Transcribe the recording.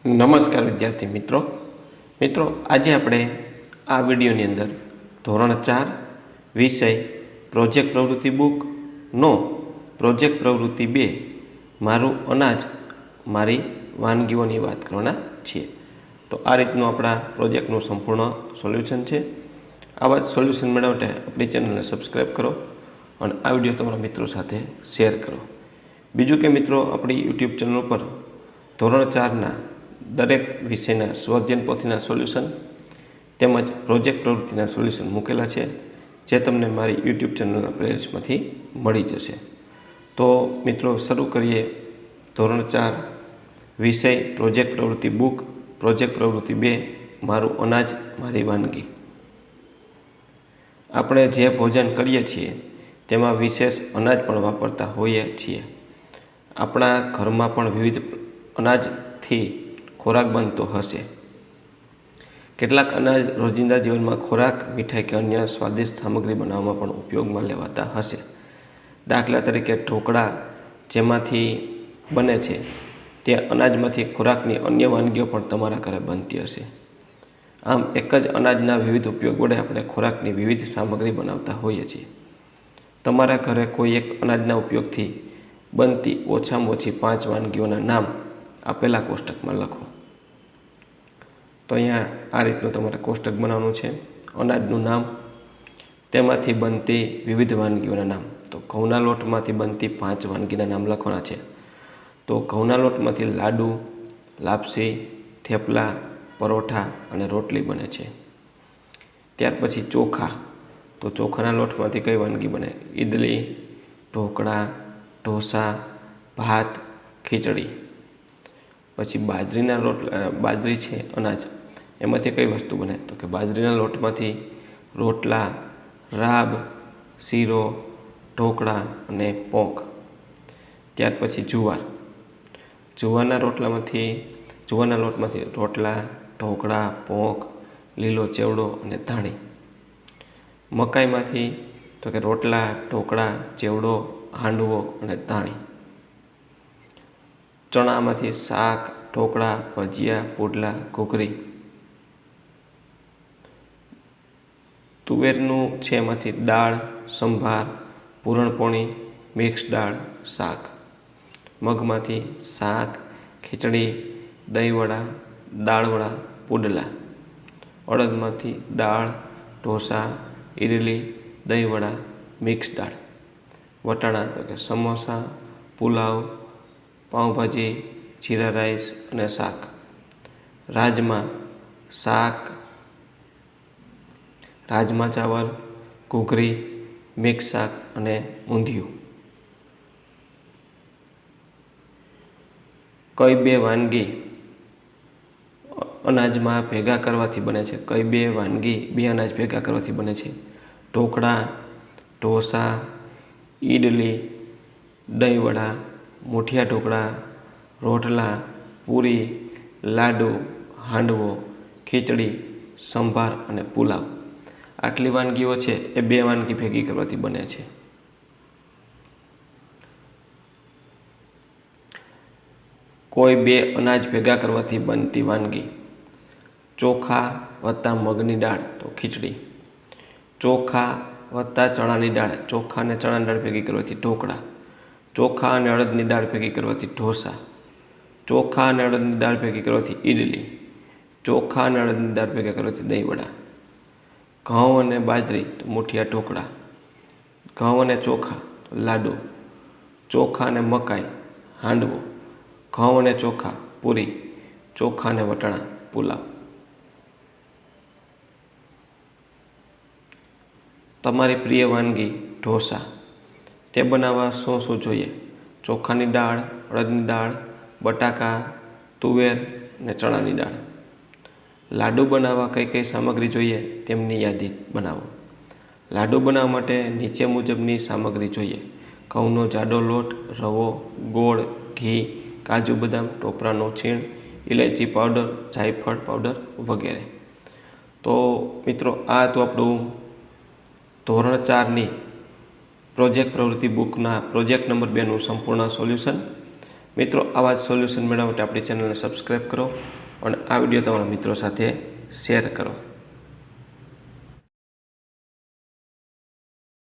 નમસ્કાર વિદ્યાર્થી મિત્રો આજે આપણે આ વિડીયોની અંદર ધોરણ 4 વિષય પ્રોજેક્ટ પ્રવૃત્તિ બુકનો પ્રોજેક્ટ પ્રવૃત્તિ 2 મારું અનાજ મારી વાનગીઓની વાત કરવાના છીએ। તો આ રીતનું આપણા પ્રોજેક્ટનું સંપૂર્ણ સોલ્યુશન છે। આવા જ સોલ્યુશન મેળવવા માટે આપણી ચેનલને સબસ્ક્રાઈબ કરો અને આ વિડીયો તમારા મિત્રો સાથે શેર કરો। બીજું કે મિત્રો, આપણી યુટ્યુબ ચેનલ ઉપર ધોરણ 4ના દરેક વિષયના સ્વાધ્યાયન પોથીના સોલ્યુશન તેમજ પ્રોજેક્ટ પ્રવૃત્તિના સોલ્યુશન મૂકેલા છે, જે તમને મારી યુટ્યુબ ચેનલના પ્લેલિસ્ટમાંથી મળી જશે। તો મિત્રો, શરૂ કરીએ ધોરણ 4 વિષય પ્રોજેક્ટ પ્રવૃત્તિ બુક પ્રોજેક્ટ પ્રવૃત્તિ 2 મારું અનાજ મારી વાનગી। આપણે જે ભોજન કરીએ છીએ તેમાં વિશેષ અનાજ પણ વાપરતા હોઈએ છીએ। આપણા ઘરમાં પણ વિવિધ અનાજથી ખોરાક બનતો હશે। કેટલાક અનાજ રોજિંદા જીવનમાં ખોરાક, મીઠાઈ કે અન્ય સ્વાદિષ્ટ સામગ્રી બનાવવામાં પણ ઉપયોગમાં લેવાતા હશે। દાખલા તરીકે ઢોકળા જેમાંથી બને છે તે અનાજમાંથી ખોરાકની અન્ય વાનગીઓ પણ તમારા ઘરે બનતી હશે। આમ એક જ અનાજના વિવિધ ઉપયોગ વડે આપણે ખોરાકની વિવિધ સામગ્રી બનાવતા હોઈએ છીએ। તમારા ઘરે કોઈ એક અનાજના ઉપયોગથી બનતી ઓછામાં ઓછી 5 વાનગીઓના નામ આપેલા કોષ્ટકમાં લખો। તો અહીંયા આ રીતનું તમારે કોષ્ટક બનાવવાનું છે। અનાજનું નામ, તેમાંથી બનતી વિવિધ વાનગીઓના નામ। તો ઘઉંના લોટમાંથી બનતી 5 વાનગીના નામ લખવાના છે। તો ઘઉંના લોટમાંથી લાડુ, લાપસી, થેપલા, પરોઠા અને રોટલી બને છે। ત્યાર પછી ચોખા। તો ચોખાના લોટમાંથી કઈ વાનગી બને? ઈડલી, ઢોકળા, ઢોસા, ભાત, ખીચડી। પછી બાજરીના બાજરી છે અનાજ, એમાંથી કઈ વસ્તુ બને? તો કે બાજરીના લોટમાંથી રોટલા, રાબ, શીરો, ઢોકળા અને પોંક। ત્યાર પછી જુવાર। જુવારના લોટમાંથી રોટલા, ઢોકળા, પોંક, લીલો ચેવડો અને ધાણી। મકાઈમાંથી તો કે રોટલા, ઢોકળા, ચેવડો, હાંડવો અને ધાણી। ચણામાંથી શાક, ઢોકળા, ભજીયા, પુડલા, ઘૂઘરી। તુવેરનું છે એમાંથી દાળ, સંભાર, પૂરણપોળી, મિક્સ દાળ, શાક। મગમાંથી શાક, ખીચડી, દહીંવડા, દાળવડા, પુડલા। અડદમાંથી દાળ, ઢોસા, ઈડલી, દહીંવડા, મિક્સ દાળ। વટાણા તો કે સમોસા, પુલાવ, પાઉંભાજી, જીરા રાઈસ અને શાક। રાજમા શાક, રાજમા ચાવલ, ઘૂઘરી, મિક્સ શાક અને ઊંધિયું। કઈ 2 વાનગી અનાજમાં ભેગા કરવાથી બને છે? કઈ 2 વાનગી 2 અનાજ ભેગા કરવાથી બને છે? ઢોકળા, ઢોસા, ઈડલી, દહીંવડા, મુઠિયા ઢોકળા, રોટલા, પૂરી, લાડુ, હાંડવો, ખીચડી, સંભાર અને પુલાવ। આટલી વાનગીઓ છે એ 2 વાનગી ભેગી કરવાથી બને છે। કોઈ 2 અનાજ ભેગા કરવાથી બનતી વાનગી: ચોખા વત્તા મગની દાળ તો ખીચડી, ચોખા વત્તા ચણાની દાળ, ચોખા અને ચણાની દાળ ભેગી કરવાથી ઢોકળા, ચોખા અને અડદની દાળ ભેગી કરવાથી ઢોસા, ચોખા અને અડદની દાળ ભેગી કરવાથી ઈડલી, ચોખા અને અડદની દાળ ભેગા કરવાથી દહીંવડા। ઘઉં અને બાજરી તો મુઠિયા ઢોકળા, ઘઉં અને ચોખા તો લાડુ, ચોખા અને મકાઈ હાંડવો, ઘઉં અને ચોખા પૂરી, ચોખા અને વટાણા પુલાવ। તમારી પ્રિય વાનગી ઢોસા, તે બનાવવા શું જોઈએ? ચોખાની દાળ, અડદની દાળ, બટાકા, તુવેર અને ચણાની દાળ। લાડુ બનાવવા કઈ સામગ્રી જોઈએ તેમની યાદી બનાવો। લાડુ બનાવવા માટે નીચે મુજબની સામગ્રી જોઈએ: ઘઉંનો જાડો લોટ, રવો, ગોળ, ઘી, કાજુ બદામ, ટોપરાનો છીણ, ઇલાયચી પાવડર, જાયફળ પાવડર વગેરે। તો મિત્રો, આ તો આપણું ધોરણ 4ની પ્રોજેક્ટ પ્રવૃત્તિ બુકના પ્રોજેક્ટ નંબર 2નું સંપૂર્ણ સોલ્યુશન। મિત્રો, આવા જ સોલ્યુશન મેળવવા માટે આપણી ચેનલને સબસ્ક્રાઈબ કરો અને આ વિડીયો તમારા મિત્રો સાથે શેર કરો.